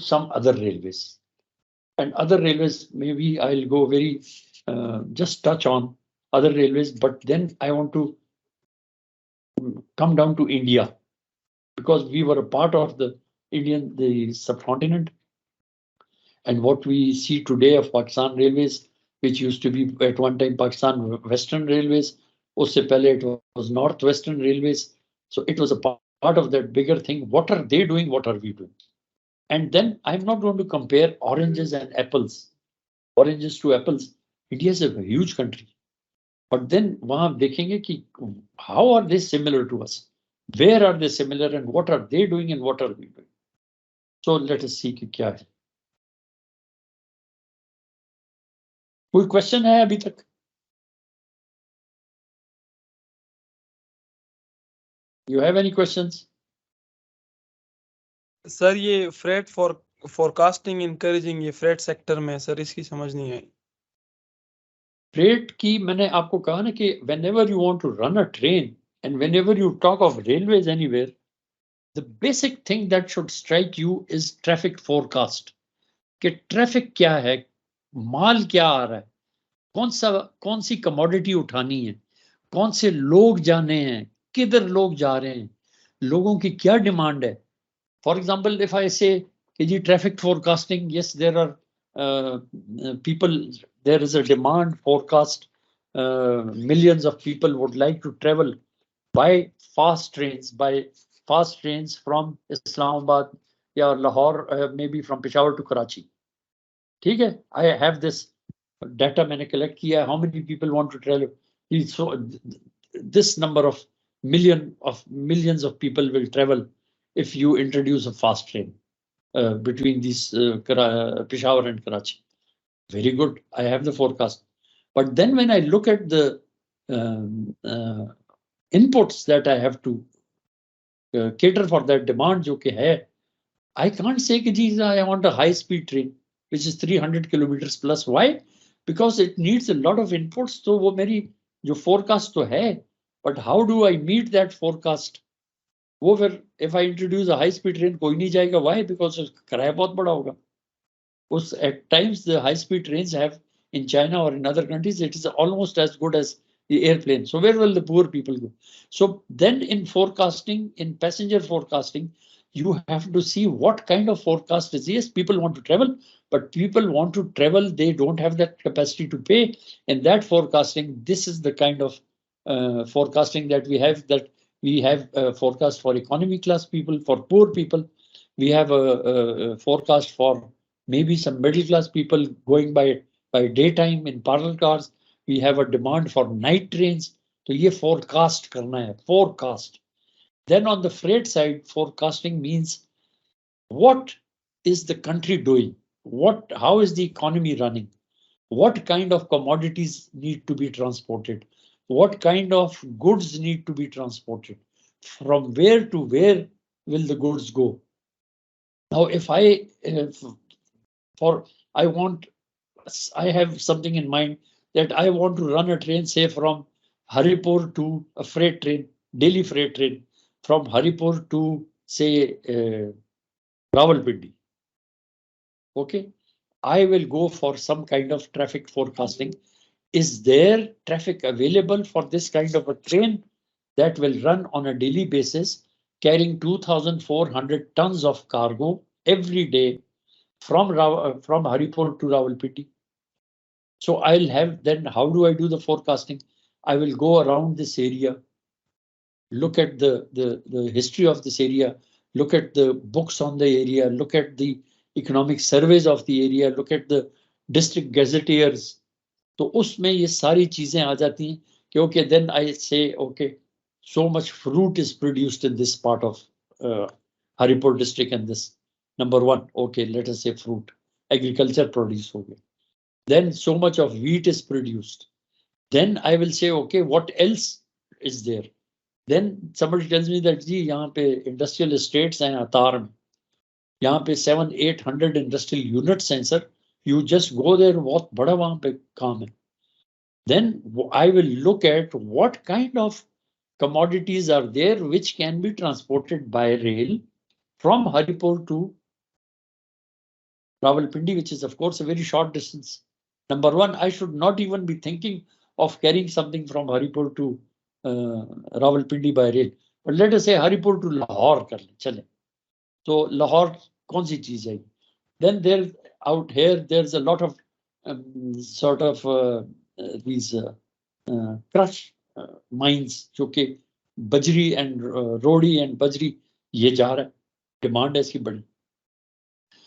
some other railways. And other railways, maybe I'll go very, just touch on other railways, but then I want to come down to India, because we were a part of the the subcontinent. And what we see today of Pakistan Railways, which used to be at one time Pakistan Western Railways, usse pehle it was Northwestern Railways. So it was a part of that bigger thing. What are they doing? What are we doing? And then I'm not going to compare oranges and apples, oranges to apples. India is a huge country. But then वहां देखेंगे कि how are they similar to us? Where are they similar and what are they doing and what are we doing? So let us see कि क्या है. कोई question है अभी तक? You have any questions? Sir ये फ्रेट forecasting encouraging ये freight sector में सर इसकी समझ नहीं आई. फ्रेट की मैंने आपको कहा ना कि whenever you want to run a train and whenever you talk of railways anywhere, the basic thing that should strike you is traffic forecast. कि ट्रैफिक क्या है, माल क्या आ रहा है, कौन सी कमोडिटी उठानी है, कौन से लोग जाने हैं, किधर लोग जा रहे हैं, लोगों की क्या डिमांड है. For example, if I say traffic forecasting, yes, there are people, there is a demand forecast. Millions of people would like to travel by fast trains from Islamabad or Lahore, maybe from Peshawar to Karachi. Okay, I have this data मैंने collect किया, how many people want to travel. So this number of millions of people will travel if you introduce a fast train between these Peshawar and Karachi. Very good, I have the forecast. But then when I look at the inputs that I have to cater for that demand जो कि है, I can't say कि I want a high-speed train which is 300 kilometers plus. Why? Because it needs a lot of inputs. So वो मेरी जो forecast तो है, but how do I meet that forecast? वो फिर if I introduce a high-speed train कोई नहीं जाएगा. Why? Because किराया बहुत बड़ा होगा. At times the high-speed trains have in China or in other countries, it is almost as good as the airplane. So where will the poor people go? So then in forecasting, in passenger forecasting, you have to see what kind of forecast is. Yes, people want to travel, but people want to travel, they don't have that capacity to pay. And that forecasting, this is the kind of forecasting that we have, forecast for economy class people, for poor people. We have a forecast for maybe some middle class people going by daytime in parallel cars. We have a demand for night trains. So ये forecast करना है, forecast. Then on the freight side, forecasting means what is the country doing? How is the economy running? What kind of commodities need to be transported? What kind of goods need to be transported? From where to where will the goods go? Now, if I have something in mind that I want to run a train, say from Haripur to a freight train, daily freight train, from Haripur to say Rawalpindi. Okay, I will go for some kind of traffic forecasting. Is there traffic available for this kind of a train that will run on a daily basis, carrying 2,400 tons of cargo every day from Haripur to Rawalpindi? So I'll have, then how do I do the forecasting? I will go around this area, look at the history of this area, look at the books on the area, look at the economic surveys of the area, look at the district gazetteers. तो उसमें ये सारी चीजें आ जाती हैं कि okay, then I say okay, so much fruit is produced in this part of Haripur district and this. Number one, okay, let us say fruit, agriculture produce हो गया. Then so much of wheat is produced. Then I will say, okay, what else is there? Then somebody tells me that जी यहाँ पे industrial estates हैं अतार में, यहाँ पे 700-800 industrial units हैं sir. You just go there, बहुत बड़ा वहाँ पे काम है. Then I will look at what kind of commodities are there which can be transported by rail from Haripur to Rawalpindi, which is of course a very short distance. Number one, I should not even be thinking of carrying something from Haripur to Rawalpindi by rail. But let us say Haripur to Lahore kar le, chale. So Lahore kaun si cheez hai? Then there out here there's a lot of sort of these crush mines, जो कि Bajri and Rodi and Bajri ये जा रहा है, demand है इसकी बड़ी.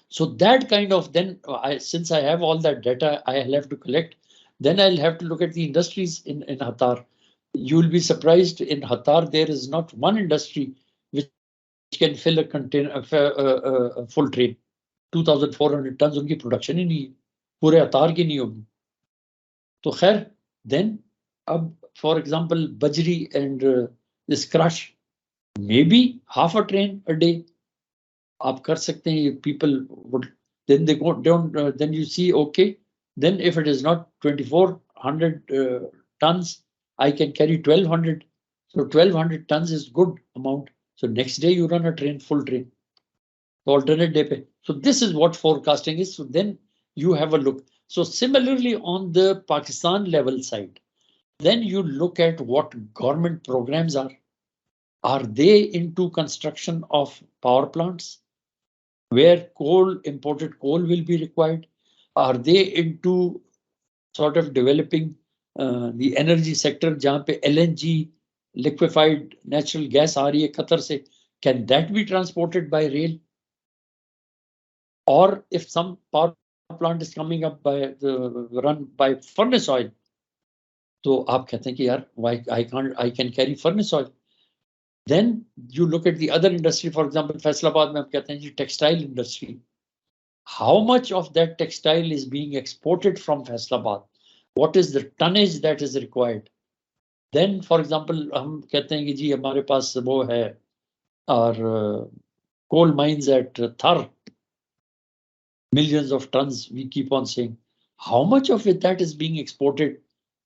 So that kind of, then since I have all that data, I'll have to collect. Then I'll have to look at the industries in Hattar. You'll be surprised, in Hattar there is not one industry which can fill a container, a full train. 2,400 tons उनकी production ही नहीं है, पूरे Hattar की नहीं होगी. तो खैर, then अब for example Bajri and this crush, maybe half a train a day. आप कर सकते हैं, people would, then they don't, then you see, okay, then if it is not 2,400 tons, I can carry 1,200. So 1,200 tons is good amount. So next day you run a train, full train, alternate day pay. So this is what forecasting is. So then you have a look. So similarly on the Pakistan level side, then you look at what government programs are. Are they into construction of power plants where imported coal will be required? Are they into sort of developing the energy sector जहाँ पे LNG, liquefied natural gas आ रही है Qatar से? Can that be transported by rail? Or if some power plant is coming up by run by furnace oil, तो आप कहते हैं कि यार, why I can carry furnace oil? Then you look at the other industry, for example, Faisalabad में हम कहते हैं जी textile industry. How much of that textile is being exported from Faisalabad? What is the tonnage that is required? Then, for example, हम कहते हैं कि जी हमारे पास वो है और coal mines at Thar, millions of tons, we keep on saying. How much of it that is being exported?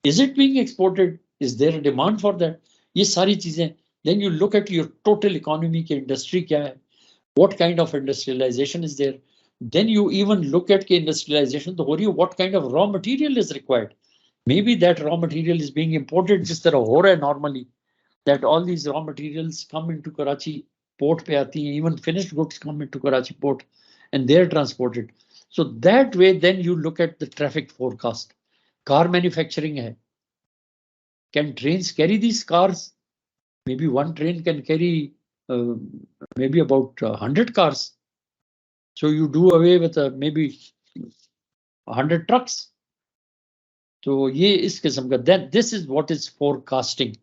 Is it being exported? Is there a demand for that? ये सारी चीजें. Then you look at your total economy के industry क्या है? What kind of industrialization is there? Then you even look at के industrialization तो हो रही है, what kind of raw material is required? Maybe that raw material is being imported जिस तरह हो रहा है normally, that all these raw materials come into Karachi port पे आती हैं, even finished goods come into Karachi port and they're transported. So that way then you look at the traffic forecast. Car manufacturing hai. Can trains carry these cars? Maybe one train can carry maybe about 100 cars. So you do away with maybe 100 trucks. So ye is kisam ka. Then this is what is forecasting.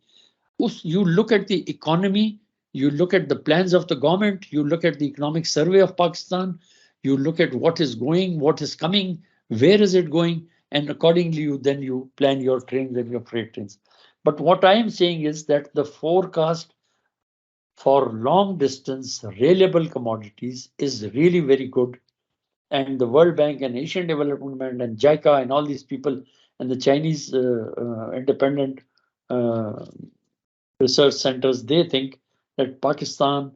You look at the economy, you look at the plans of the government, you look at the economic survey of Pakistan, you look at what is going, what is coming, where is it going, and accordingly you plan your trains and your freight trains. But what I am saying is that the forecast for long distance reliable commodities is really very good. And the World Bank and Asian Development Bank and JICA and all these people and the Chinese independent research centers, they think that Pakistan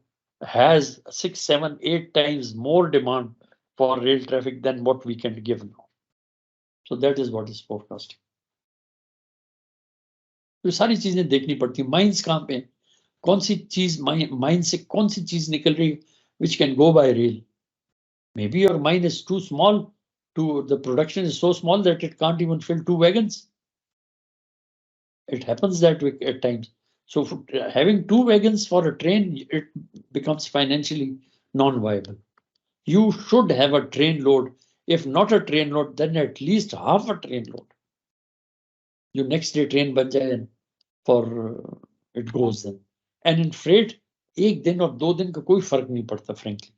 has 6, 7, 8 times more demand for rail traffic than what we can give now. So that is what is forecasting. तो सारी चीजें देखनी पड़ती हैं. Mines कहाँ पे, कौन सी चीज माइन से कौन सी चीज निकल रही, which can go by rail. Maybe your mine is too small, the production is so small that it can't even fill 2 wagons. It happens that way at times. So having 2 wagons for a train, it becomes financially non-viable. You should have a train load. If not a train load, then at least half a train load. Your next day train ban jaye and for it goes then. And in freight, एक दिन और 2 दिन का कोई फर्क नहीं पड़ता, frankly.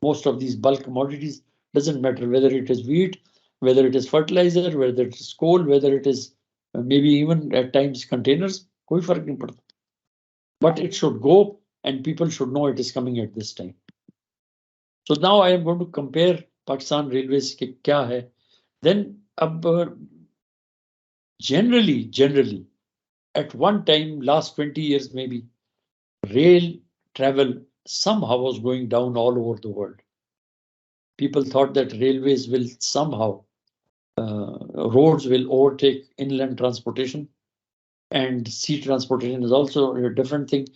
Most of these bulk commodities, doesn't matter whether it is wheat, whether it is fertilizer, whether it is coal, whether it is maybe even at times containers, कोई फर्क नहीं पड़ता. But it should go and people should know it is coming at this time. So now I am going to compare Pakistan Railways के क्या है. Then generally at one time last 20 years maybe, rail travel somehow was going down all over the world. people thought that railways will somehow, roads will overtake inland transportation, and sea transportation is also a different thing.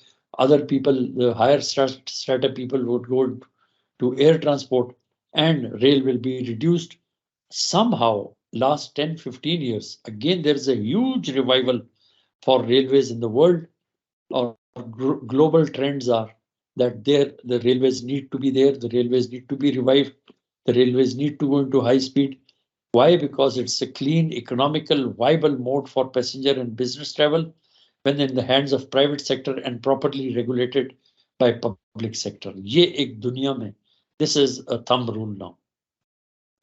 Other people, the higher strata people would go to air transport, and rail will be reduced. Somehow, last 10-15 years, again, there is a huge revival for railways in the world. Or global trends are that the railways need to be there, the railways need to be revived, the railways need to go into high speed. Why? Because it's a clean, economical, viable mode for passenger and business travel when in the hands of private sector and properly regulated by public sector. Ye ek dunya mein, this is a thumb rule now,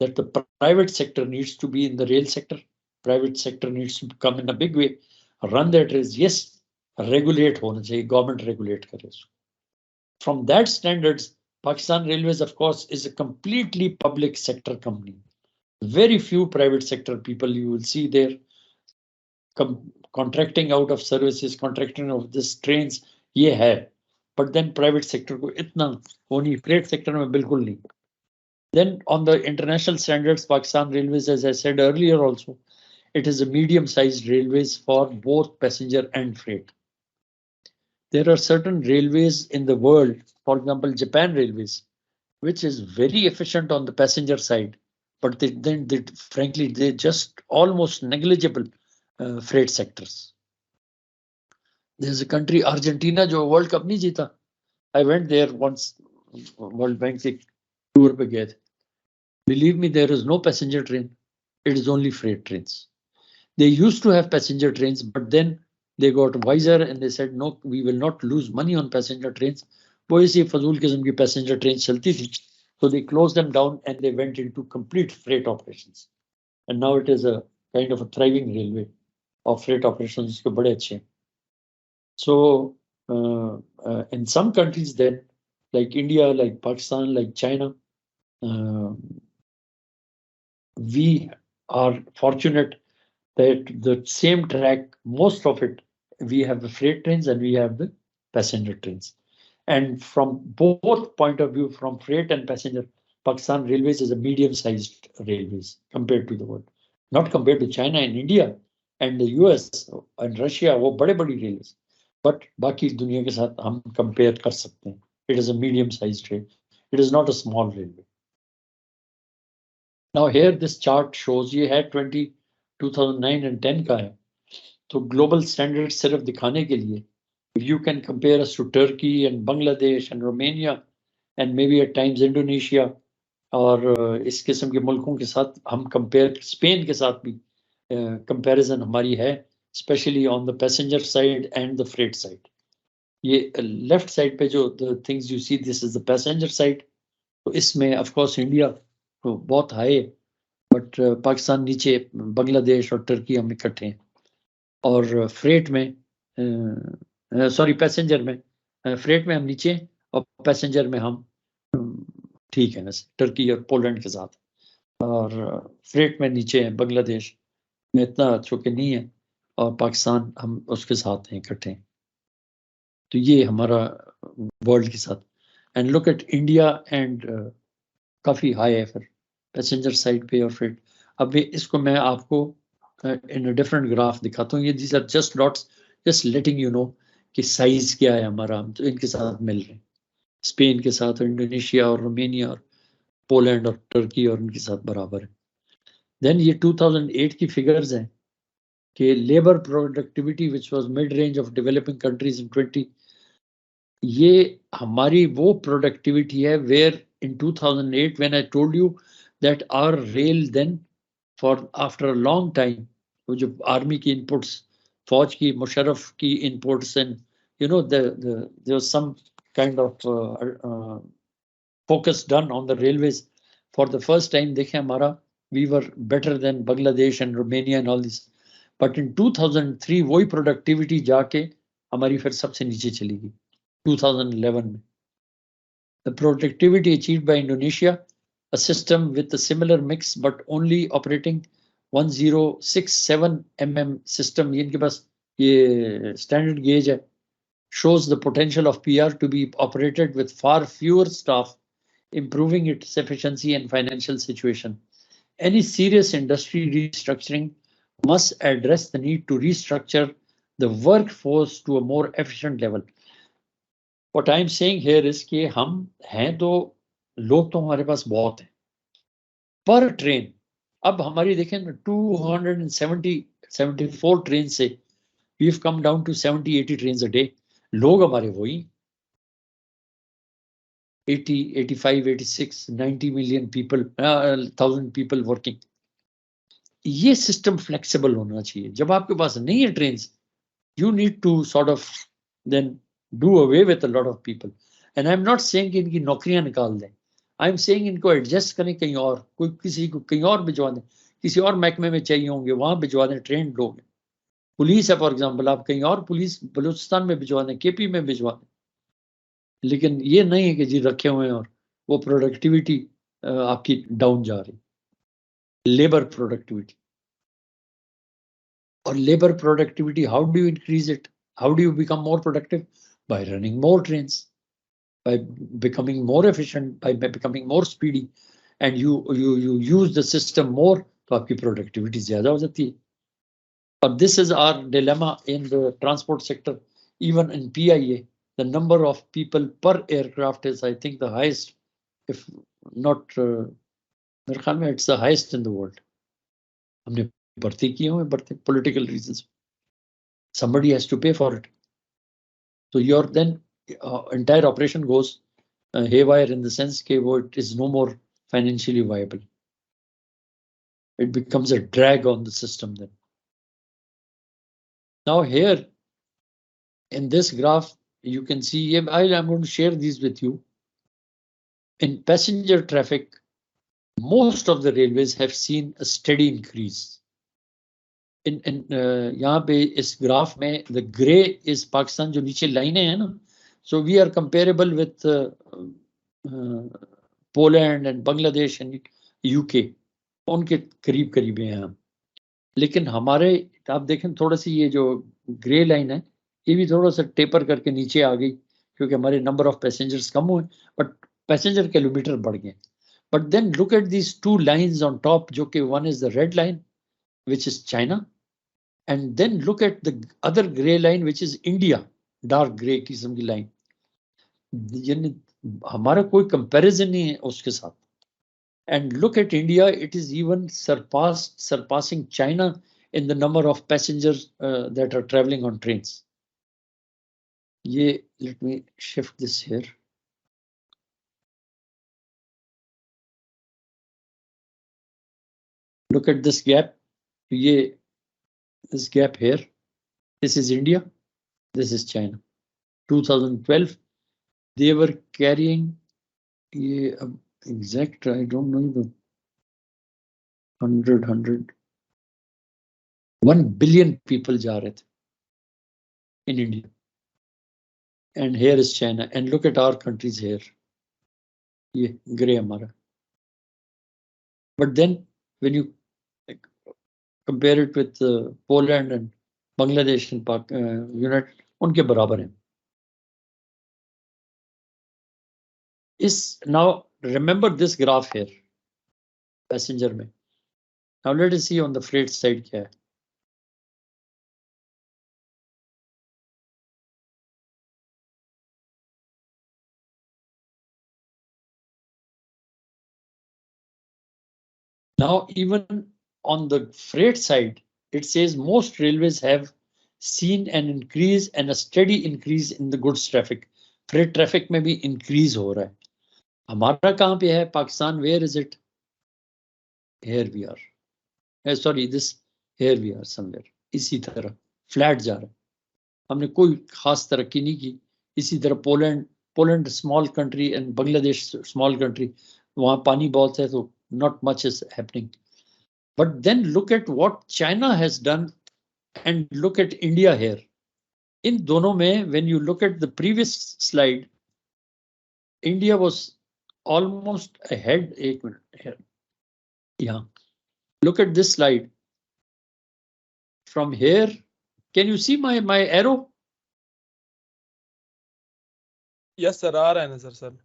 that the private sector needs to be in the rail sector. Private sector needs to come in a big way, run that race. Yes, regulate hona chahiye, government regulate kare usko. From that standards, Pakistan Railways, of course, is a completely public sector company. Very few private sector people you will see there contracting out of services, contracting of this trains, ye hai. But then private sector ko itna honi, freight sector mein bilkul nahi. Then on the international standards, Pakistan Railways, as I said earlier also, it is a medium-sized railways for both passenger and freight. There are certain railways in the world, for example, Japan Railways, which is very efficient on the passenger side, but frankly, they just almost negligible freight sectors. There's a country, Argentina, jo World Cup nahi jeeta. I went there once, World Bank ke tour pe gaye the. Believe me, there is no passenger train. It is only freight trains. They used to have passenger trains, but then they got wiser and they said, no, we will not lose money on passenger trains. वो ऐसी फजूल किस्म की passenger trains चलती थी. So they closed them down and they went into complete freight operations. And now it is a kind of a thriving railway of freight operations. इसके बड़े अच्छे हैं. So in some countries then, like India, like Pakistan, like China, we are fortunate that the same track, most of it, we have the freight trains and we have the passenger trains. And from both point of view, from freight and passenger, Pakistan Railways is a medium-sized railways compared to the world. Not compared to China and India and the US and Russia, वो बड़े बड़ी railways. But बाकी दुनिया के साथ हम compare कर सकते हैं. It is a medium-sized rail. It is not a small railway. Now here this chart shows ये है 2009 and 10 का है. तो global standards सिर्फ दिखाने के लिए, if you can compare us to Turkey and Bangladesh and Romania and maybe at times Indonesia और इस किस्म के मुल्कों के साथ हम compare, Spain के साथ भी comparison हमारी है, especially on the passenger side and the freight side. ये left side पे जो the things you see, this is the passenger side. तो इसमें of course India तो बहुत high है, but पाकिस्तान नीचे, बांग्लादेश और टर्की हम इकट्ठे हैं. और फ्रेट में सॉरी पैसेंजर में, फ्रेट में हम नीचे और पैसेंजर में हम ठीक है वैसे टर्की और पोलैंड के साथ, और फ्रेट में नीचे है, बांग्लादेश में इतना चूंकि नहीं है, और पाकिस्तान हम उसके साथ हैं इकट्ठे. तो ये हमारा वर्ल्ड के साथ. And look at India and काफ़ी हाई है फिर पैसेंजर साइड पे और फ्रेट. अब इसको मैं आपको in a different graph दिखाता हूँ. ये these are just dots, just letting you know कि साइज क्या है हमारा. हम तो इनके साथ मिल रहे हैं, स्पेन के साथ, इंडोनेशिया और रोमानिया और पोलैंड और टर्की और उनके साथ बराबर है. देन ये 2008 की फिगर्स हैं कि labour productivity which was mid range of developing countries in 20, ये हमारी वो प्रोडक्टिविटी है where in 2008 when I told you that our rail then for after a long time, वो जो आर्मी की इनपुट्स, फौज की, मुशर्रफ की inputs, and you know there was some kind of focus done on the railways for the first time. देखें हमारा, we were better than Bangladesh and Romania and all this, but in 2003 वही productivity जाके हमारी फिर सबसे नीचे चली गई 2011 में. The productivity achieved by Indonesia, a system with a similar mix but only operating 1067 mm system, इनके पास ये standard gauge है, shows the potential of PR to be operated with far fewer staff improving its efficiency and financial situation. Any serious industry restructuring must address the need to restructure the workforce to a more efficient level. What I'm saying here is कि हम हैं तो लोग तो हमारे पास बहुत हैं पर ट्रेन. अब हमारी देखें 274 ट्रेन से we've come down to 70-80 trains a day. लोग हमारे वही 80, 85, 86, 90 million people, 1000 people working. ये सिस्टम फ्लेक्सिबल होना चाहिए. जब आपके पास नहीं है train, you need to sort of then do away with a lot of people. And I'm not saying कि इनकी नौकरियां निकाल दें. I'm saying इनको एडजस्ट करें कहीं और, कोई किसी को कहीं और भिजवा दें, किसी और महकमे में चाहिए होंगे वहां भिजवा दें, ट्रेंड लोग हैं. पुलिस है फॉर एग्जाम्पल, आप कहीं और पुलिस बलूचिस्तान में भिजवा दें, केपी में भिजवा दें. लेकिन ये नहीं है कि जी रखे हुए हैं और वो प्रोडक्टिविटी आपकी डाउन जा रही. लेबर प्रोडक्टिविटी और labour productivity, how do you increase it? How do you become more productive? By running more trains, by becoming more efficient, by becoming more speedy, and you use the system more, तो आपकी productivity ज़्यादा हो जाती है. But this is our dilemma in the transport sector. Even in PIA, the number of people per aircraft is, I think, the highest, if not, मेरे ख्याल में it's the highest in the world. हमने भर्ती किए हुए, भर्ती political reasons. Somebody has to pay for it. So your then entire operation goes haywire in the sense that it is no more financially viable. It becomes a drag on the system then. Now here in this graph, you can see, I'm going to share these with you. In passenger traffic, most of the railways have seen a steady increase. यहाँ पे इस graph में the gray is Pakistan, जो नीचे लाइनें हैं ना, so we are comparable with Poland and Bangladesh and UK, उनके करीब करीब हैं हम. लेकिन हमारे आप देखें थोड़ा सी ये जो ग्रे लाइन है ये भी थोड़ा सा टेपर करके नीचे आ गई क्योंकि हमारे नंबर ऑफ पैसेंजर्स कम हुए बट पैसेंजर किलोमीटर बढ़ गए. But then look at these two lines on top, जो कि one is the red line which is China, and then look at the other gray line which is India, dark gray किस्म की line. यानी हमारा कोई comparison नहीं है उसके साथ. And look at India, it is even surpassing China in the number of passengers that are traveling on trains. Let me shift this here. Look at this gap. This gap here. This is India. This is China. 2012, they were carrying exact, I don't know the 1 billion people जा रहे थे in India. And here is China. And look at our countries here. ये gray हमारा. But then when you compare it with Poland and Bangladesh and United, उनके बराबर हैं. Now remember this graph here, passenger में. Now let us see on the freight side क्या है. Now even on the freight side, it says most railways have seen an increase and a steady increase in the goods traffic. Freight traffic में भी increase हो रहा है. हमारा कहाँ पे है Pakistan? Where is it? Here we are. Sorry, here we are somewhere. इसी तरह flat जा रहा है. हमने कोई खास तरक्की नहीं की. इसी तरह Poland small country and Bangladesh small country, वहाँ पानी बहुत है तो not much is happening. But then look at what China has done and look at India here. In दोनों में, when you look at the previous slide, India was almost ahead. एक minute here. Yeah. Look at this slide. From here, can you see my arrow? Yes sir, आ रहा है ना sir.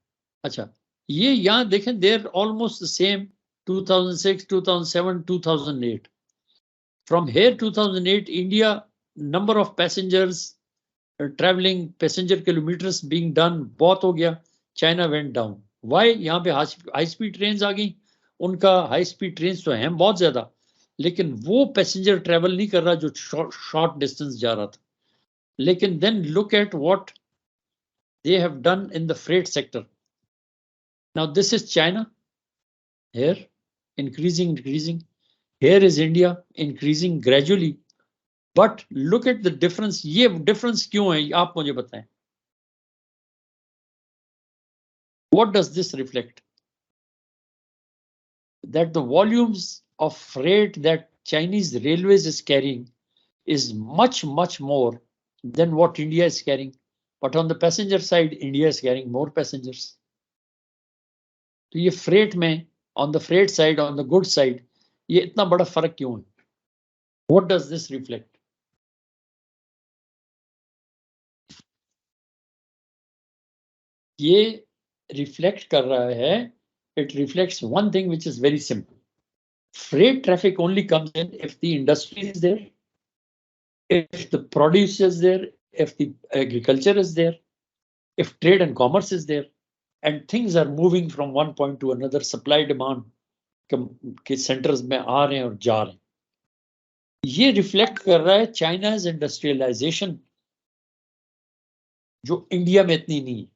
अच्छा, ये यहाँ देखें, they're almost the same 2006, 2007, 2008. From here 2008, India number of passengers traveling, passenger kilometers being done बहुत हो गया. China went down. Why? यहाँ पे high speed trains आ गई. उनका high speed trains तो हैं बहुत ज्यादा, लेकिन वो passenger travel नहीं कर रहा जो short distance जा रहा था. लेकिन then look at what they have done in the freight sector. Now this is China here, increasing. Here is India, increasing gradually. But look at the difference. ये difference क्यों है? आप मुझे बताएं. What does this reflect? That the volumes of freight that Chinese railways is carrying is much more than what India is carrying. But on the passenger side, India is carrying more passengers. तो ये freight में, on the freight side, on the goods side, ये इतना बड़ा फर्क क्यों है? What does this reflect? ये reflect कर रहा है, it reflects one thing which is very simple. Freight traffic only comes in if the industry is there, if the produce is there, if the agriculture is there, if trade and commerce is there, and things are moving from one point to another, supply demand के centers में आ रहे हैं और जा रहे हैं. ये reflect कर रहा है China's industrialization जो इंडिया में इतनी नहीं है.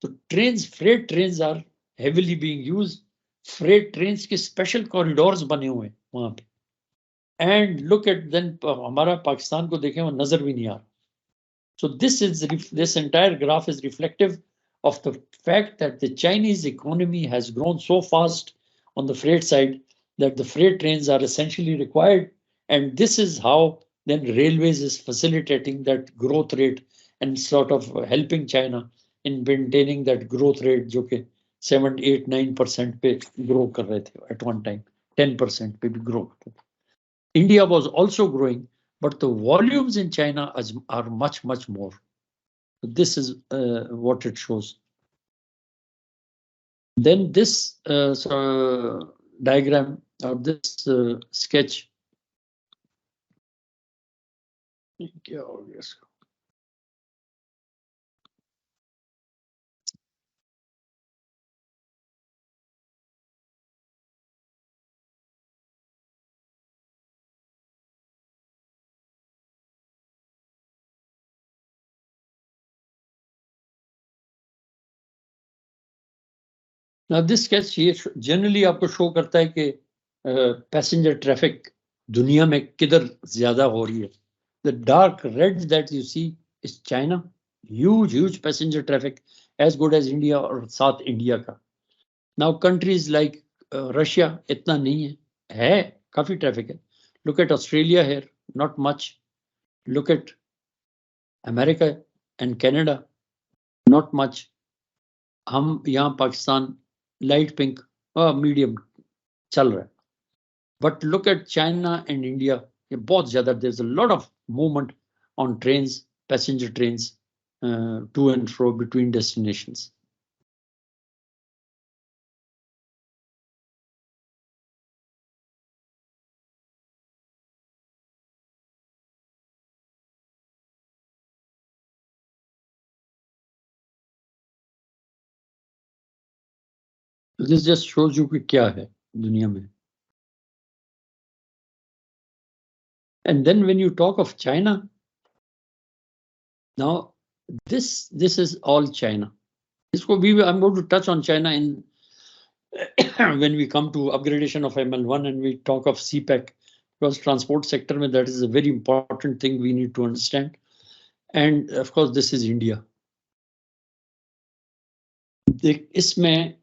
So trains, freight trains are heavily being used. Freight trains के special corridors बने हुए हैं वहाँ पे. And look at then हमारा पाकिस्तान को देखें वो नजर भी नहीं आ रहा. So this entire graph is reflective of the fact that the Chinese economy has grown so fast on the freight side that the freight trains are essentially required, and this is how then railways is facilitating that growth rate and sort of helping China in maintaining that growth rate जो कि 7, 8, 9% पे grow कर रहे थे at one time, 10% पे भी grow करते थे. India was also growing, but the volumes in China are much more. This is what it shows. Then this diagram or this sketch. Now this sketch ये generally आपको show करता है कि passenger traffic दुनिया में किधर ज़्यादा हो रही है. The dark red that you see is China, huge passenger traffic, as good as India और साथ India का. Now countries like Russia इतना नहीं है काफी traffic है. Look at Australia here, not much. Look at America and Canada, not much. हम यहाँ पाकिस्तान light pink, medium चल रहा है. But look at China and India, ये बहुत ज़्यादा. There's a lot of movement on trains, passenger trains, to and fro between destinations. This just shows you कि क्या है दुनिया में. And then when you talk of China, now this is all China. I'm going to touch on China in when we come to upgradation of ML1 and we talk of CPEC, because transport sector mein that is a very important thing we need to understand. And of course this is India. इसमें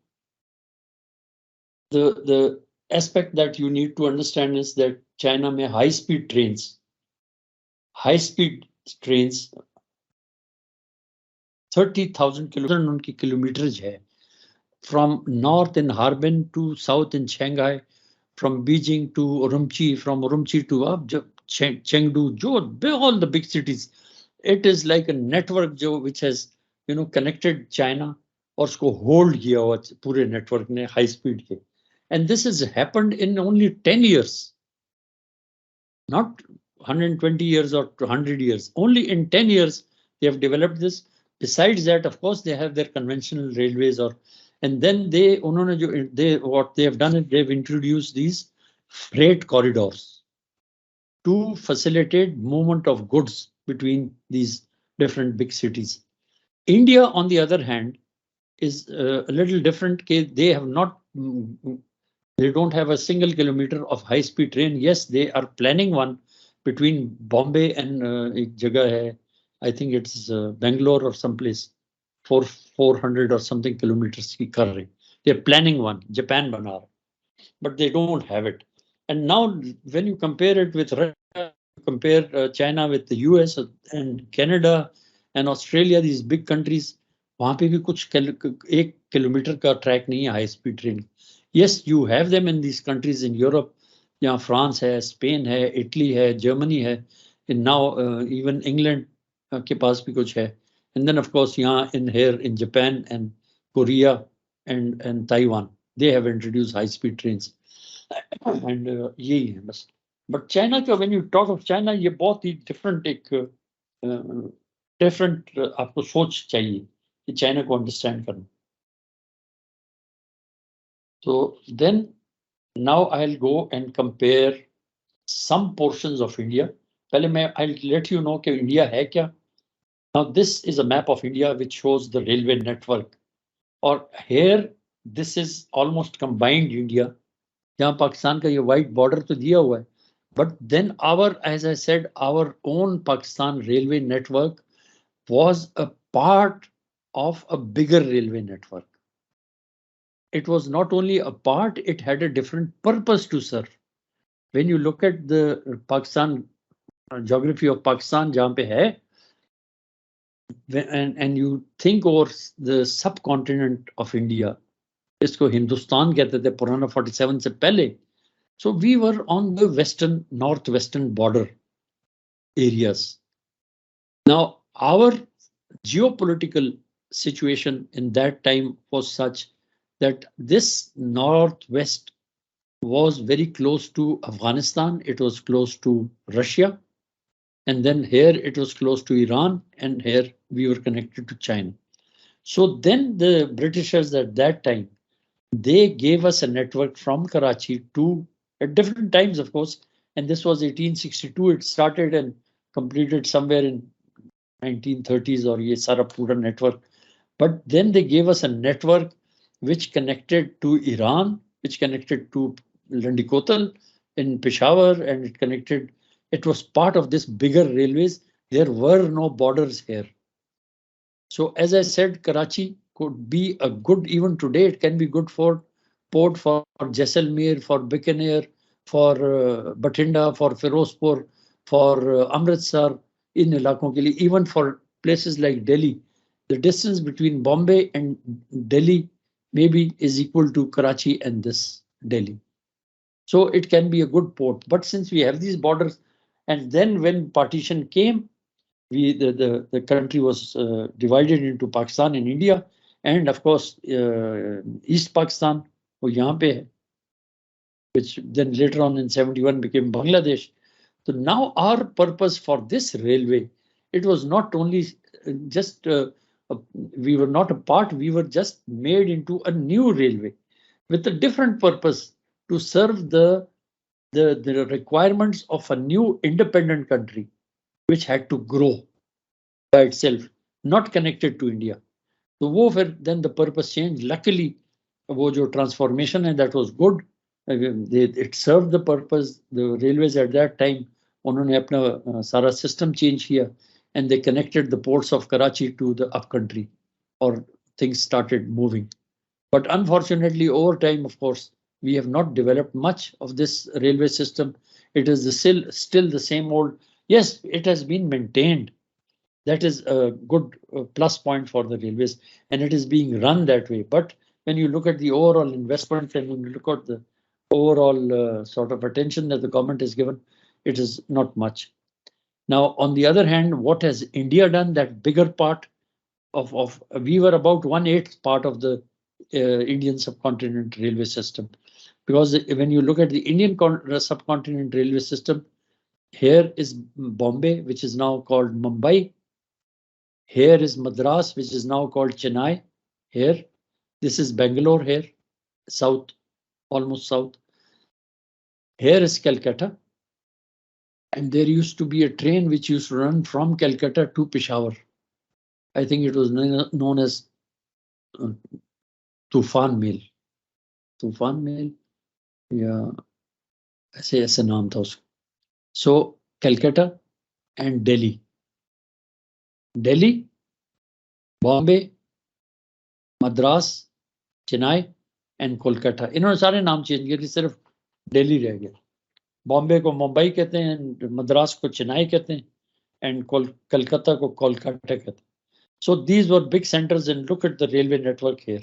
the aspect that you need to understand is that China में high speed trains 30,000 kilometers है, from north in Harbin to south in Shanghai, from Beijing to Urumqi, from Urumqi to Chengdu, all the big cities. It is like a network which has connected China और उसको hold किया हुआ पूरे network ने high speed के. And this has happened in only 10 years, not 120 years or 100 years. Only in 10 years they have developed this. Besides that, of course, they have their conventional railways, and then what they have done is they've introduced these freight corridors to facilitate movement of goods between these different big cities. India, on the other hand, is a little different. They have not, they don't have a single kilometer of high-speed train. Yes, they are planning one between Bombay and ek jagah hai, I think it's Bangalore or someplace, 400 or something kilometers ki kar rahe. They're planning one, Japan bana raha, but they don't have it. And now when you compare it with Russia, compare China with the US and Canada and Australia, these big countries, वहाँ पे भी कुछ 1 kilometre का track नहीं है high speed train. Yes, you have them in these countries in Europe. यहाँ France है, Spain है, इटली है, जर्मनी है, and now even England के पास भी कुछ है. And then of course यहाँ here in Japan and Korea and Taiwan, they have introduced high speed trains. And यही है बस. But China का, when you talk of China, ये बहुत ही different एक different आपको सोच चाहिए कि चाइना को अंडरस्टैंड करना. So then now I'll go and compare some portions of India. पहले मैं I'll let you know कि India है क्या. Now this is a map of India which shows the railway network. और here this is almost combined India. यहाँ पाकिस्तान का ये white border तो दिया हुआ है. But then as I said, our own Pakistan railway network was a part of a bigger railway network. It was not only a part, it had a different purpose to serve. When you look at the Pakistan geography of Pakistan, जहाँ पे है, and you think over the subcontinent of India, इसको हिंदुस्तान कहते थे पुराना 47 से पहले. So we were on the northwestern border areas. Now our geopolitical situation in that time was such that this northwest was very close to Afghanistan, it was close to Russia, and then here it was close to Iran, and here we were connected to China. So then the Britishers at that time, they gave us a network from Karachi to, at different times of course, and this was 1862, it started and completed somewhere in 1930s or ye sara pura network. But then they gave us a network which connected to Iran, which connected to Landikotal in Peshawar, and it was part of this bigger railways. There were no borders here. So as I said, Karachi could be a good, even today, it can be good for port for Jaisalmer, for Bikaner, for Bathinda, for Firozpur, for Amritsar, in ilakon ke liye, even for places like Delhi. The distance between Bombay and Delhi maybe is equal to Karachi and this Delhi. So it can be a good port. But since we have these borders, and then when partition came, the country was divided into Pakistan and India, and of course East Pakistan, which then later on in 71 became Bangladesh. So now our purpose for this railway, it was not only just we were not a part, we were just made into a new railway with a different purpose to serve the requirements of a new independent country which had to grow by itself, not connected to India. So then the purpose changed. Luckily, wo jo transformation and that was good. It served the purpose. The railways at that time, उन्होंने अपना सारा system change किया, and they connected the ports of Karachi to the upcountry, or things started moving. But unfortunately, over time, of course, we have not developed much of this railway system. It is still the same old. Yes, it has been maintained. That is a good plus point for the railways, and it is being run that way. But when you look at the overall investment and when you look at the overall sort of attention that the government has given, it is not much. Now, on the other hand, what has India done? That bigger part, we were about 1/8 part of the Indian subcontinent railway system, because when you look at the Indian subcontinent railway system, here is Bombay, which is now called Mumbai. Here is Madras, which is now called Chennai. Here, this is Bangalore here, south, almost south. Here is Calcutta. And there used to be a train which used to run from Calcutta to Peshawar. I think it was known as Tufan Mail. Tufan Mail? Yeah, ऐसे नाम था उसका. So Calcutta and Delhi. Delhi, Bombay, Madras, Chennai and Kolkata. इन्होंने सारे नाम change किए, सिर्फ दिल्ली रह गया. बॉम्बे को मुंबई कहते हैं, मद्रास को चेन्नई कहते हैं, and Kolkata को कोलकाता कहते हैं. So these were big centers, and look at the railway network here.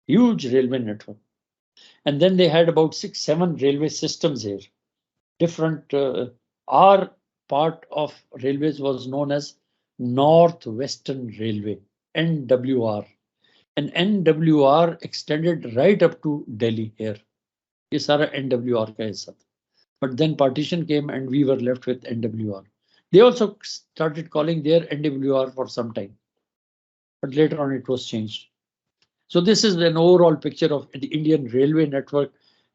Huge railway network. And then they had about 6-7 railway systems here. Different, our part of railways was known as Northwestern Railway, NWR. And NWR extended right up to Delhi here. ये सारा NWR का हिस्सा था. But then partition came and we were left with NWR. They also started calling their NWR for some time, but later on it was changed. So this is an overall picture of the Indian railway network,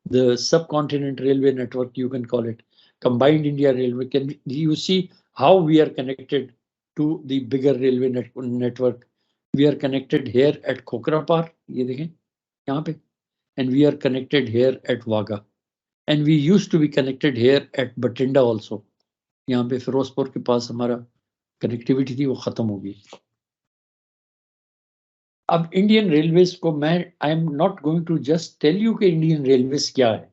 the subcontinent railway network, you can call it, combined India railway. Can you see how we are connected to the bigger railway network? We are connected here at Khokrapar, ये देखें यहाँ पे, and we are connected here at Wagah, and we used to be connected here at Batinda also. यहाँ पे फिरोजपुर के पास हमारा connectivity थी, वो खत्म हो गई. अब इंडियन रेलवेज को मैं I am not going to just tell you कि इंडियन रेलवेज क्या है.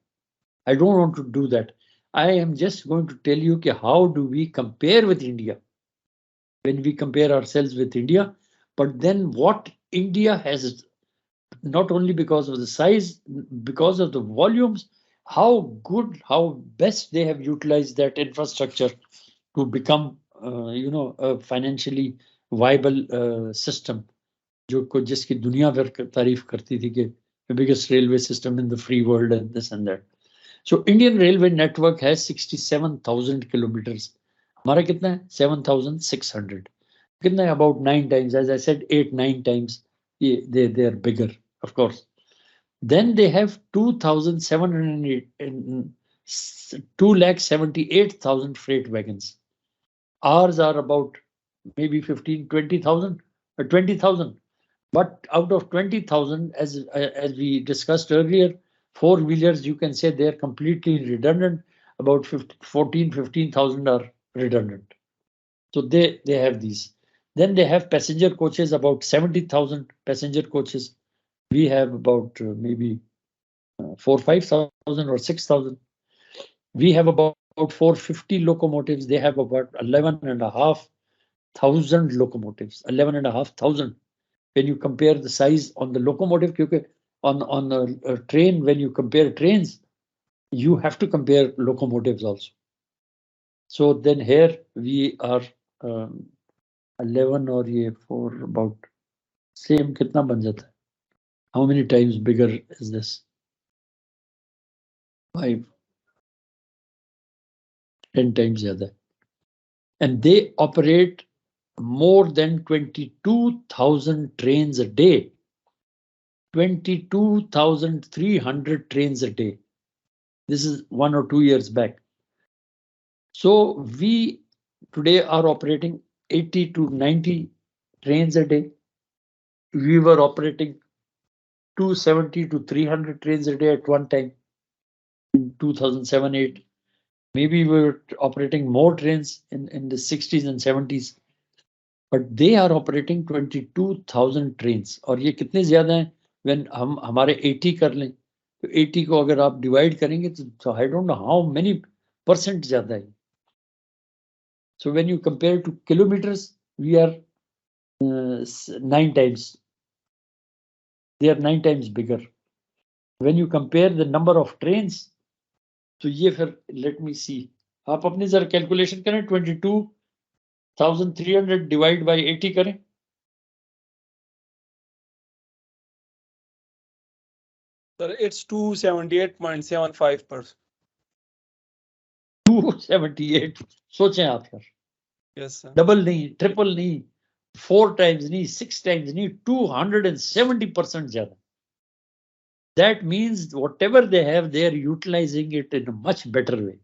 I don't want to do that. I am just going to tell you कि how do we compare with India when we compare ourselves with India, but then what India has, not only because of the size, because of the volumes, how good, how best they have utilized that infrastructure to become, a financially viable system. जो जिसकी दुनिया भर तारीफ करती थी कि the biggest railway system in the free world and this and that. So Indian railway network has 67,000 kilometers. हमारा कितना है? 7,600. कितना है? About 9 times. As I said, 8-9 times. They are bigger, of course. Then they have 278,000 freight wagons. Ours are about maybe 15-20,000 or 20,000. But out of 20,000, as we discussed earlier, 4-wheelers, you can say they're completely redundant. About 15,000 are redundant. So they have these. Then they have passenger coaches, about 70,000 passenger coaches. We have about maybe 4,000-5,000 or 6,000. We have about 450 locomotives. They have about 11,500 locomotives. 11,500. When you compare the size on the locomotive, because on a train, when you compare trains, you have to compare locomotives also. So then here we are 11 or ये 4 about same कितना बन जाता है? How many times bigger is this? 5, 10 times ज़्यादा. And they operate more than 22,000 trains a day. 22,300 trains a day. This is 1 or 2 years back. So we today are operating 80 to 90 trains a day. We were operating 270 to 300 trains a day at one time in 2007-8. Maybe we were operating more trains in the 60s and 70s. But they are operating 22,000 trains. और ये कितने ज़्यादा हैं? When हम हमारे 80 कर लें, तो 80 को अगर आप divide करेंगे तो I don't know how many % ज़्यादा है. So when you compare to kilometers, we are 9 times. They are 9 times bigger. When you compare the number of trains, तो ये फिर let me see. आप अपनी जरा calculation करें. 22,300 divide by 80 करें. Sir, it's 278.75%. 278, सोचें आप यार, Yes, sir. डबल नहीं, ट्रिपल नहीं, 4 times नहीं, 6 times नहीं, 270% ज्यादा. That means whatever they have, they are utilizing it in a much better way.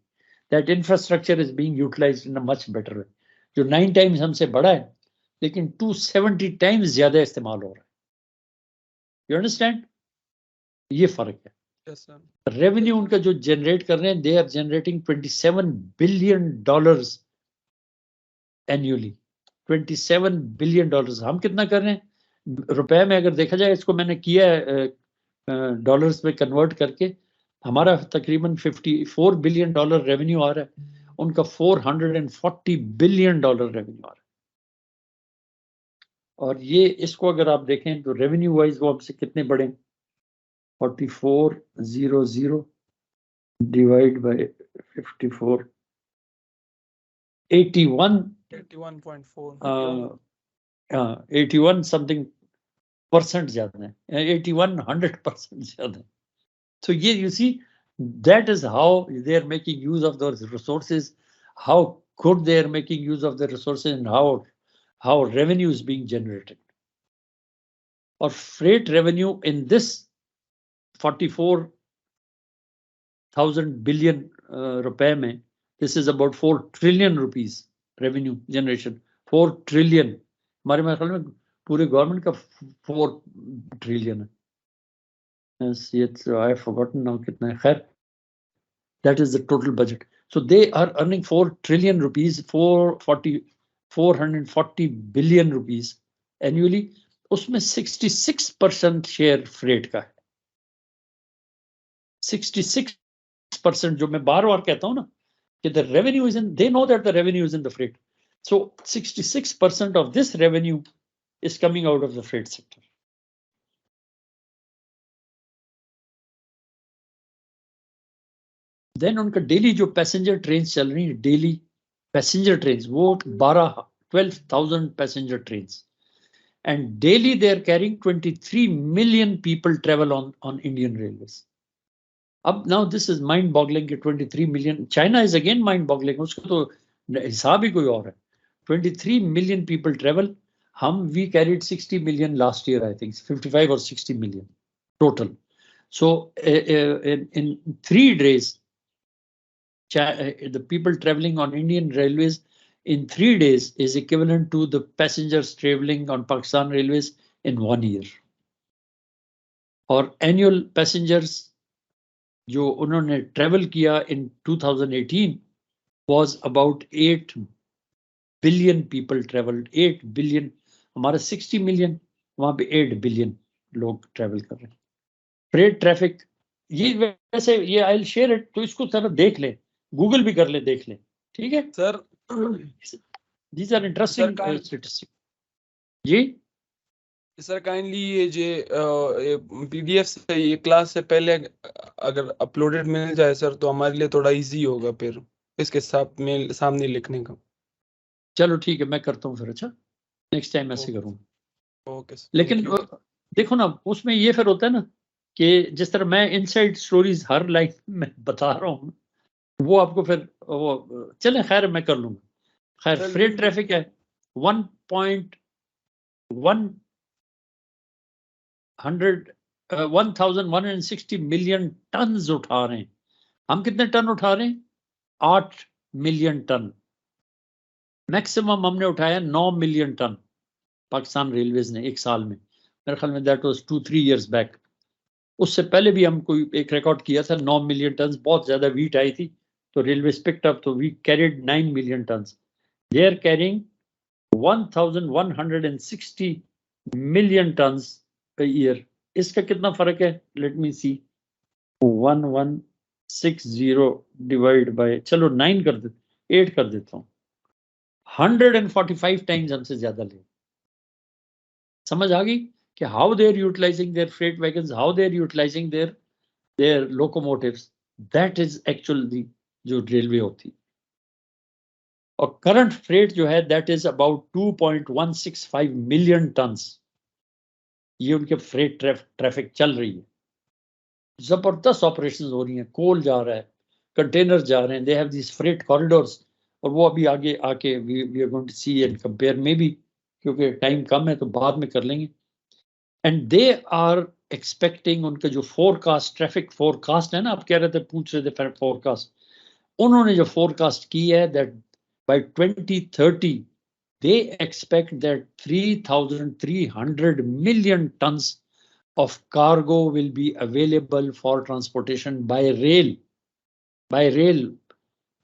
That infrastructure is being utilized in a much better way. जो 9 times हमसे बड़ा है, लेकिन 270 times ज्यादा इस्तेमाल हो रहा है. You understand? ये फर्क है. Yes, sir. रेवेन्यू उनका जो जनरेट कर रहे हैं, they are generating $27 billion annually. $27 billion. हम कितना कर रहे हैं रुपए में? अगर देखा जाए, इसको मैंने किया है डॉलर्स में कन्वर्ट करके, हमारा तकरीबन $54 billion रेवेन्यू आ रहा है, उनका $440 billion रेवेन्यू आ रहा है. और ये इसको अगर आप देखें तो रेवेन्यू वाइज वो हमसे कितने बड़े? 4400 डिवाइड बाय 54, 81.4. 81 समथिंग परसेंट ज्यादा है, 8100% ज्यादा है. So you see, that is how they are making use of those resources, how good they are making use of the resources, and how revenue is being generated. Or freight revenue in this 44,000 billion रुपए में, this is about 4 trillion rupees revenue generation. 4 trillion. हमारे ख्याल में पूरे government का 4 trillion है. Yes, I have forgotten now कितना है. खैर, that is the total budget. So they are earning 4 trillion rupees, 440 billion rupees annually. उसमें 66% शेयर फ्रेट का है. 66%, जो मैं बार बार कहता हूं ना कि the revenue is in, they know that the revenue is in the freight. So 66% of this revenue is coming out of the freight sector. Then उनका डेली जो पैसेंजर ट्रेन चल रही है, डेली पैसेंजर ट्रेन, वो 12,000 passenger train, and daily they are carrying 23 million people travel on Indian Railways. अब now this is mind boggling कि 23 million. China is again mind boggling, उसका तो हिसाब ही कोई और है. 23 million people travel. We carried 60 million last year, I think 55 or 60 million total. So in 3 days, the people traveling on Indian Railways in 3 days is equivalent to the passengers traveling on Pakistan Railways in 1 year. और annual passengers जो उन्होंने travel किया in 2018 was about 8 billion people traveled. 8 billion, हमारा 60 million, वहां पे 8 billion लोग travel कर रहे हैं. Freight traffic, ये वैसे ये I'll share it, तो इसको जरा देख लें, गूगल भी कर ले, देख लें, ठीक है sir? These are interesting statistics. जी सर काइंडली ये जो पीडीएफ से ये क्लास से पहले अगर अपलोडेड मिल जाए सर, तो हमारे लिए थोड़ा इजी होगा फिर इसके साथ में सामने लिखने का. चलो ठीक है, मैं करता हूँ फिर. अच्छा, नेक्स्ट टाइम ऐसे करूँगा. ओके. लेकिन देखो ना, उसमें ये फिर होता है ना कि जिस तरह मैं इनसाइड स्टोरीज हर लाइन में बता रहा हूँ, वो आपको फिर वो चले, खैर मैं कर लूंगा. खैर, फ्रेट ट्रैफिक है 1160 मिलियन टन उठा रहे हैं. हम कितने टन उठा रहे हैं? 8 मिलियन टन. मैक्सिमम हमने उठाया 9 मिलियन टन पाकिस्तान रेलवेज ने एक साल में. मेरे ख्याल में दैट वाज 2-3 years बैक. उससे पहले भी हम कोई एक रिकॉर्ड किया था 9 मिलियन टन. बहुत ज्यादा वीट आई थी तो रेलवे पिक्ड अप, तो we carried 9 million ton. They are carrying 1160 million ton a year. इसका कितना फर्क है? Let me see. 1160 divide by, चलो 9 कर देते, 8 कर देता हूँ. 145 टाइम्स हमसे ज्यादा ले. समझ आ गई कि how they are utilising their freight wagons, how they are utilising their locomotives. That is actually जो रेलवे होती. और करंट फ्रेट जो है that is about 2.165 million tons. ये उनके फ्रेट ट्रैफिक चल रही है. जबरदस्त ऑपरेशंस हो रही हैं, कोल जा रहा है, कंटेनर जा रहे हैं, they have this freight corridors, और वो अभी आगे आके we are going to see and compare may be, क्योंकि टाइम कम है तो बाद में कर लेंगे. एंड दे आर एक्सपेक्टिंग, उनका जो फोरकास्ट, ट्रैफिक फोरकास्ट है ना, आप कह रहे थे, पूछ रहे थे फोरकास्ट, उन्होंने जो फोरकास्ट की है that bye 2030 they expect that 3,300 million tons of cargo will be available for transportation by rail. By rail,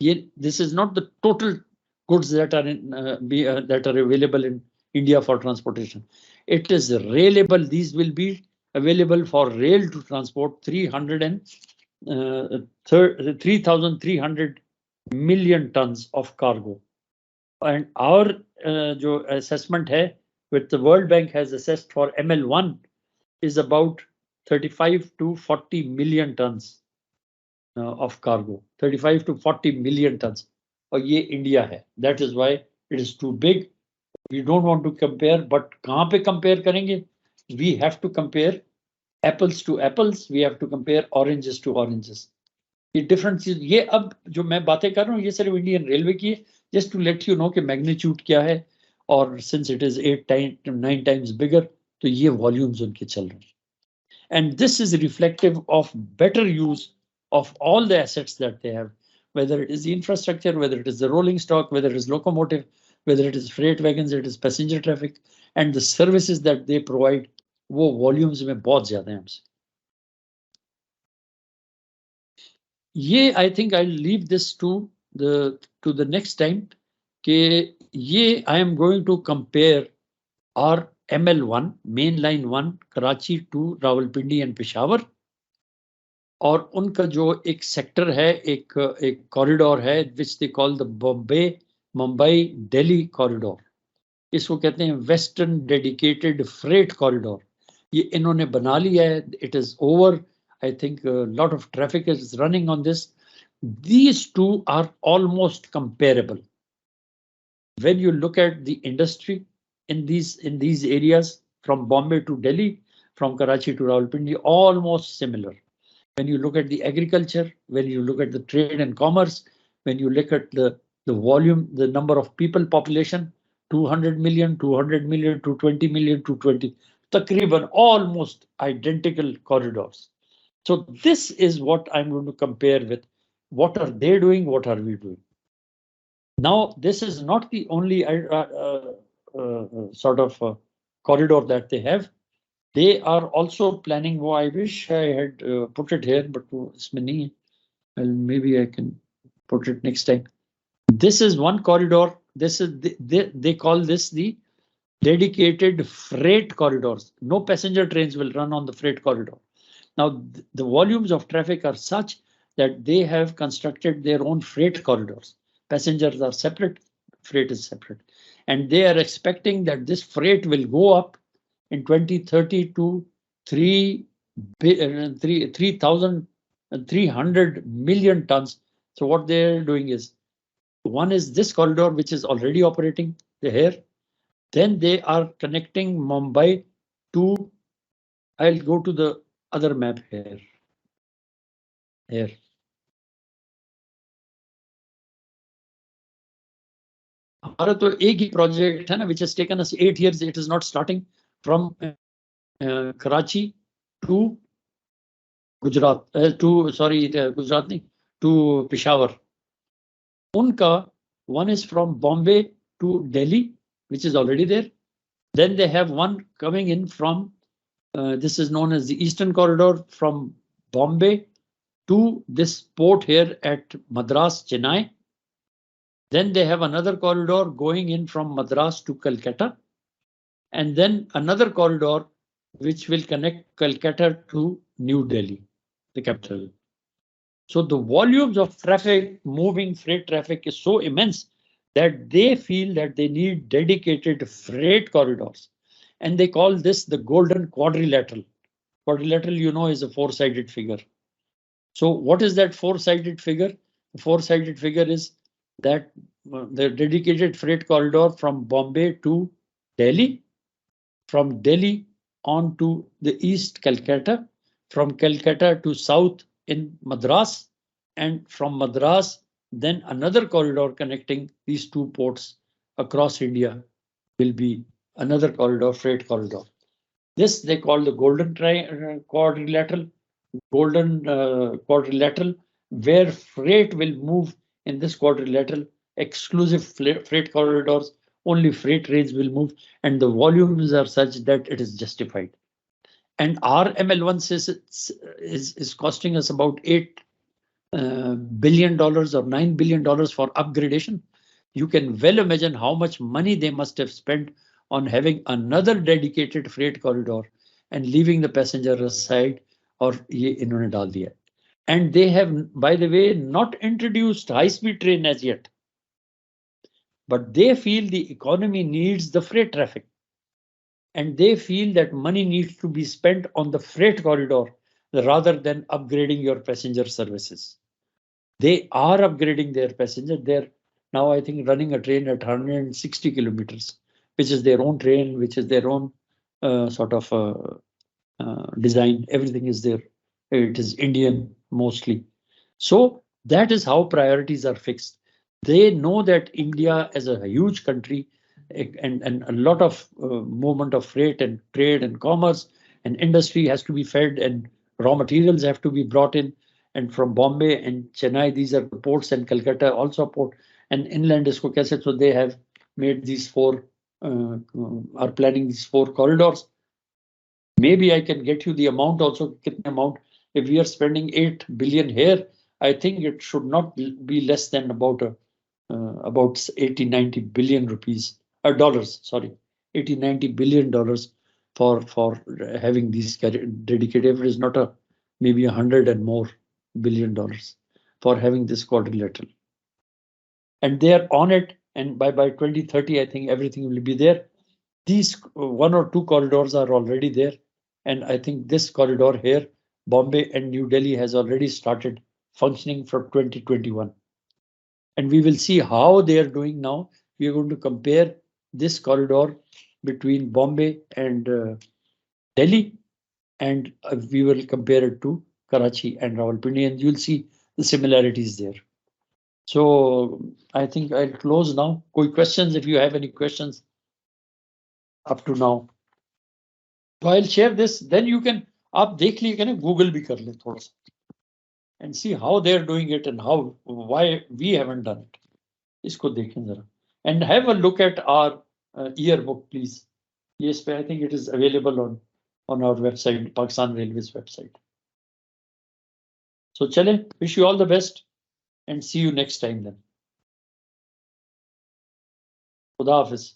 this is not the total goods that are that are available in India for transportation. It is railable. These will be available for rail to transport 3,300 million tons of cargo. And our जो assessment है, which the World Bank has assessed for ML1, is about 35 to 40 million tons of cargo. 35 to 40 million tons. और ये India है. That is why it is too big. We don't want to compare, but कहाँ पे compare करेंगे? We have to compare apples to apples. We have to compare oranges to oranges. ये different चीज, ये अब जो मैं बातें कर रहा हूँ ये सिर्फ इंडियन रेलवे की है, just to let you know कि मैग्नीट्यूड क्या है, और since it is 9 times bigger, तो ये वॉल्यूम्स उनके चल रहे हैं. And this is reflective of better use of all the assets that they have, whether it is the infrastructure, whether it is the rolling stock, whether it is locomotive, whether it is freight wagons, it is passenger traffic, and the services that they provide, वो volumes में बहुत ज्यादा है हमसे. ये I think I'll leave this to the next time, कि ये I am going to compare our ML1 main line 1 Karachi to Rawalpindi and Peshawar, और उनका जो एक सेक्टर है, एक कॉरिडोर है which they call the Mumbai Delhi corridor. इसको कहते हैं वेस्टर्न डेडिकेटेड फ्रेट कॉरिडोर. ये इन्होंने बना लिया है. It is over. I think a lot of traffic is running on this. These two are almost comparable. When you look at the industry in these areas, from Bombay to Delhi, from Karachi to Rawalpindi, almost similar. When you look at the agriculture, when you look at the trade and commerce, when you look at the volume, the number of people population, 200 million, 200 million, 220 million, 220, takriban almost identical corridors. So this is what I'm going to compare with. What are they doing? What are we doing? Now, this is not the only sort of corridor that they have. They are also planning. Oh, I wish I had put it here, but isme nahi hai. Well, maybe I can put it next time. This is one corridor. This is they call this the dedicated freight corridors. No passenger trains will run on the freight corridor. Now, the volumes of traffic are such that they have constructed their own freight corridors. Passengers are separate, freight is separate. And they are expecting that this freight will go up in 2030 to 3,300 million tons. So what they're doing is, one is this corridor, which is already operating here. Then they are connecting Mumbai to, I'll go to the other map here. हमारा तो एक ही project है ना, which has taken us 8 years. It is not starting from Karachi to Gujarat, Gujarat नहीं, to Peshawar. उनका one is from Bombay to Delhi, which is already there. Then they have one coming in from, this is known as the Eastern Corridor, from Bombay to this port here at Madras, Chennai. Then they have another corridor going in from Madras to Calcutta, and then another corridor which will connect Calcutta to New Delhi, the capital. So the volumes of traffic, moving freight traffic, is so immense that they feel that they need dedicated freight corridors, and they call this the golden quadrilateral. Quadrilateral, you know, is a four-sided figure. So what is that four-sided figure? The four-sided figure is that the dedicated freight corridor from Bombay to Delhi, from Delhi on to the east Calcutta, from Calcutta to south in Madras, and from Madras, then another corridor connecting these two ports across India will be another corridor, freight corridor. This they call the golden quadrilateral, where freight will move in this quadrilateral, exclusive freight corridors, only freight trains will move, and the volumes are such that it is justified. And our ML1 is costing us about $8 billion or $9 billion for upgradation. You can well imagine how much money they must have spent on having another dedicated freight corridor and leaving the passenger aside, or ye inhone dal diya. And they have, by the way, not introduced high-speed train as yet. But they feel the economy needs the freight traffic. And they feel that money needs to be spent on the freight corridor rather than upgrading your passenger services. They are upgrading their passenger. They're now, I think, running a train at 160 kilometers, which is their own train, which is their own sort of design. Everything is there. It is Indian mostly. So that is how priorities are fixed. They know that India as a huge country and a lot of movement of freight and trade and commerce and industry has to be fed, and raw materials have to be brought in. And from Bombay and Chennai, these are the ports, and Calcutta also port, and inland is Kokese. So they have made these are planning these 4 corridors. Maybe I can get you the amount also. Amount. If we are spending 8 billion here, I think it should not be less than about 80-90 billion rupees, dollars. Sorry, 80-90 billion dollars for having these dedicated. It is not maybe 100 and more billion dollars for having this quadrilateral. And they are on it. And by 2030, I think everything will be there. These 1 or 2 corridors are already there. And I think this corridor here, Bombay and New Delhi, has already started functioning for 2021. And we will see how they are doing now. We are going to compare this corridor between Bombay and Delhi, and we will compare it to Karachi and Rawalpindi, and you'll see the similarities there. So I think I'll close now. Koi questions, if you have any questions up to now. So I'll share this, then you can, आप देख लीजिए ना, Google भी कर ले थोड़ा सा, and see how they're doing it and why we haven't done it. इसको देखें जरा, and have a look at our yearbook, please. Yes, I think it is available on our website, Pakistan Railways website. So chale, wish you all the best and see you next time then. Khuda Hafiz.